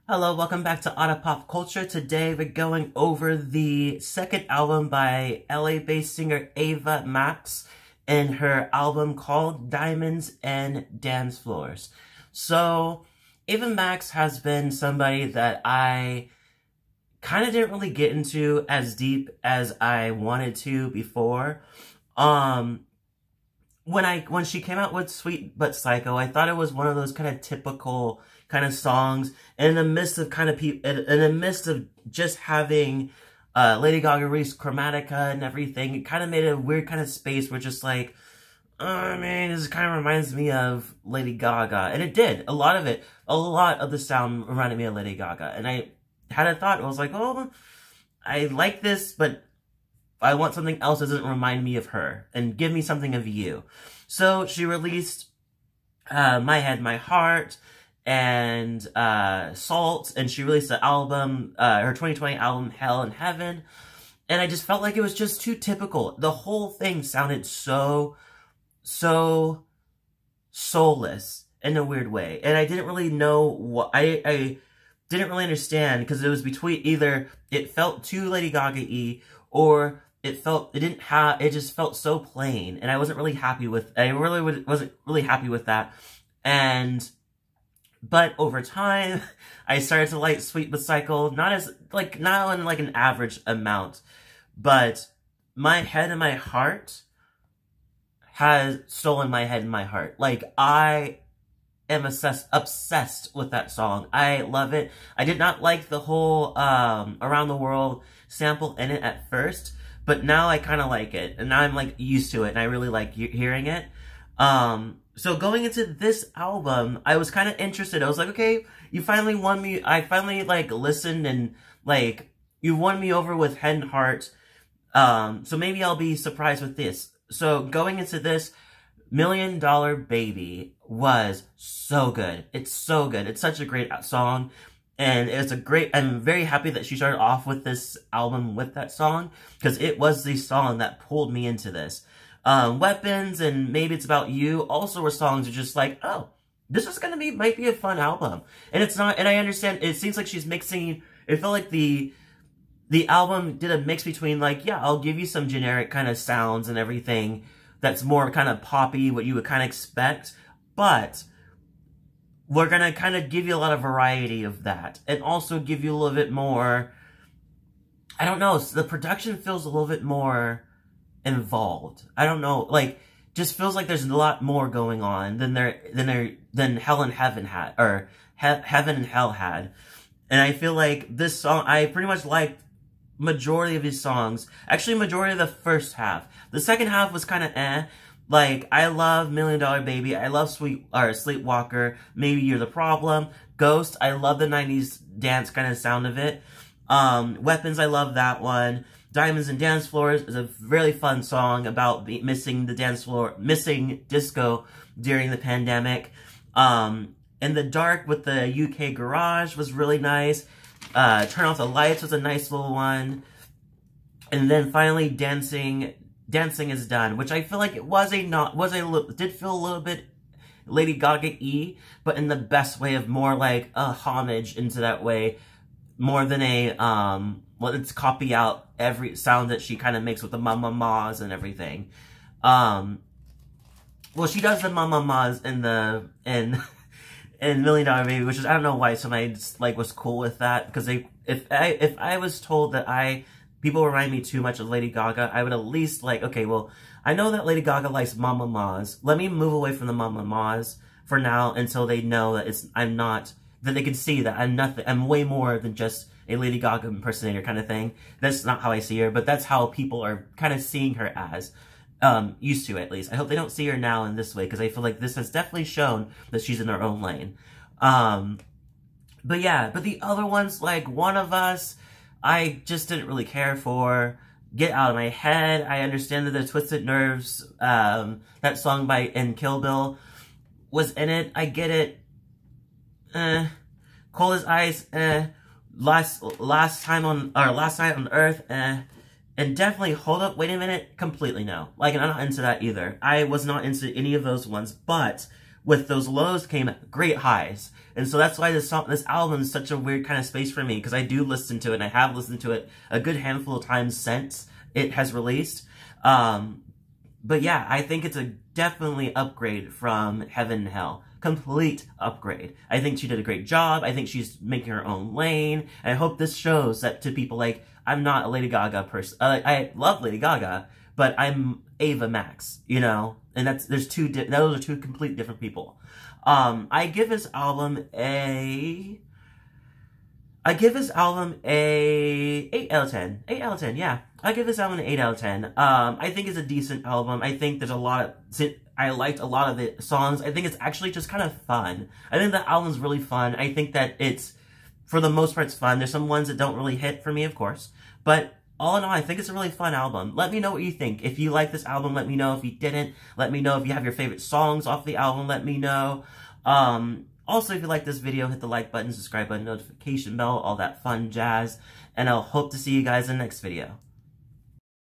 Hello, welcome back to Otter Pop Culture. Today we're going over the second album by LA-based singer Ava Max and her album called Diamonds and Dancefloors. So, Ava Max has been somebody that I kind of didn't really get into as deep as I wanted to before. When she came out with Sweet But Psycho, I thought it was one of those kind of typical kind of songs, and in the midst of just having Lady Gaga release Chromatica and everything, it kind of made a weird kind of space where just like, I mean, this kind of reminds me of Lady Gaga, and it did. A lot of the sound reminded me of Lady Gaga, and I had a thought. I was like, oh, I like this, but I want something else that doesn't remind me of her, and give me something of you. So she released My Head, My Heart, and Salt, and she released the album, her 2020 album, Hell and Heaven, and I just felt like it was just too typical. The whole thing sounded so soulless in a weird way, and I didn't really know what, I didn't really understand, because it was between either it felt too Lady Gaga-y, or it just felt so plain, and I wasn't really happy with, wasn't really happy with that, but over time, I started to like Sweet But Psycho, not in like an average amount, but My Head and My Heart has stolen my head and my heart. Like, I am obsessed with that song. I love it. I did not like the whole Around the World sample in it at first, but now I kind of like it, and now I'm like used to it, and I really like hearing it. So going into this album, I was kind of interested. I was like, okay, you finally won me. I finally like listened, and like you won me over with Head and Heart. So maybe I'll be surprised with this. So going into this, Million Dollar Baby was so good. It's so good. It's such a great song. And I'm very happy that she started off with this album with that song, because it was the song that pulled me into this. Weapons and Maybe It's About You also were songs that are just like, oh, this is might be a fun album. And it's not, and I understand, it seems like she's mixing, it felt like the album did a mix between like, yeah, I'll give you some generic kind of sounds and everything that's more kind of poppy, what you would kind of expect, but we're gonna kind of give you a lot of variety of that, and also give you a little bit more, I don't know, the production feels a little bit more involved. I don't know, like, just feels like there's a lot more going on than Hell and Heaven had, or Heaven and Hell had. And I feel like this song, I pretty much liked majority of his songs. Actually, majority of the first half. The second half was kind of eh. Like, I love Million Dollar Baby. I love Sleepwalker. Maybe You're the Problem. Ghost. I love the 90s dance kind of sound of it. Weapons. I love that one. Diamonds and Dancefloors is a really fun song about missing disco during the pandemic. In the Dark with the UK Garage was really nice. Turn Off the Lights was a nice little one. And then finally Dancing Is Done, which I feel like it did feel a little bit Lady Gaga-y, but in the best way, of more like a homage into that way, more than a, let's copy out every sound that she kind of makes with the ma-ma-mas and everything. Well, she does the ma-ma-mas in Million Dollar Baby, which is, I don't know why somebody just, like, was cool with that, because if I was told that people remind me too much of Lady Gaga, I would at least like, okay, well, I know that Lady Gaga likes ma-ma-mas. Let me move away from the ma-ma-mas for now until they know that that they can see that I'm way more than just a Lady Gaga impersonator kind of thing. That's not how I see her, but that's how people are kind of seeing her as. Used to, at least. I hope they don't see her now in this way, because I feel like this has definitely shown that she's in her own lane. But yeah, but the other ones, like One of Us, I just didn't really care for. Get Out of My Head, I understand that the Twisted Nerves, that song in Kill Bill was in it. I get it. Cold as Ice, Last Night on Earth, and definitely Hold Up, Wait a Minute, completely no. Like, I'm not into that either. I was not into any of those ones, but with those lows came great highs. And so that's why this album is such a weird kind of space for me, because I do listen to it, and I have listened to it a good handful of times since it has released. But yeah, I think it's a definitely upgrade from Heaven and Hell. Complete upgrade. I think she did a great job. I think she's making her own lane. And I hope this shows that to people like, I'm not a Lady Gaga person. I love Lady Gaga, but I'm Ava Max, you know? And those are two completely different people. I give this album a 8 out of 10. 8 out of 10, yeah. I give this album an 8 out of 10. I think it's a decent album. I think there's I liked a lot of the songs. I think it's actually just kind of fun. I think the album's really fun. I think that for the most part, it's fun. There's some ones that don't really hit for me, of course. But all in all, I think it's a really fun album. Let me know what you think. If you like this album, let me know. If you didn't, let me know. If you have your favorite songs off the album, let me know. Also, if you like this video, hit the like button, subscribe button, notification bell, all that fun jazz. And I'll hope to see you guys in the next video.